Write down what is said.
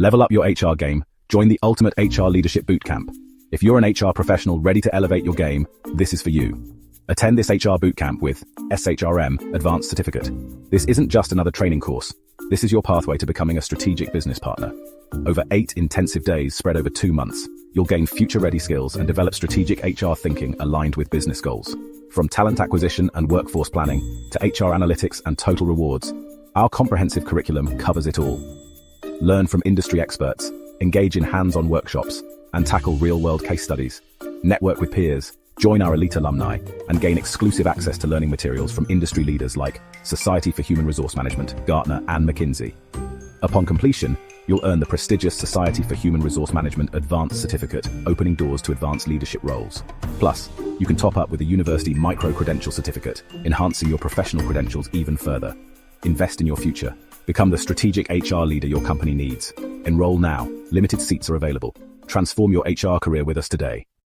Level up your HR game. Join the ultimate HR Leadership Bootcamp. If you're an HR professional ready to elevate your game, this is for you. Attend this HR Bootcamp with SHRM Advanced Certificate. This isn't just another training course. This is your pathway to becoming a strategic business partner. Over 8 intensive days spread over 2 months, you'll gain future-ready skills and develop strategic HR thinking aligned with business goals. From talent acquisition and workforce planning to HR analytics and total rewards, our comprehensive curriculum covers it all. Learn from industry experts, engage in hands-on workshops, and tackle real-world case studies. Network with peers, join our elite alumni, and gain exclusive access to learning materials from industry leaders like Society for Human Resource Management, Gartner, and McKinsey. Upon completion, you'll earn the prestigious Society for Human Resource Management Advanced Certificate, opening doors to advanced leadership roles. Plus, you can top up with a university Micro-Credential Certificate, enhancing your professional credentials even further. Invest in your future. Become the strategic HR leader your company needs. Enroll now. Limited seats are available. Transform your HR career with us today.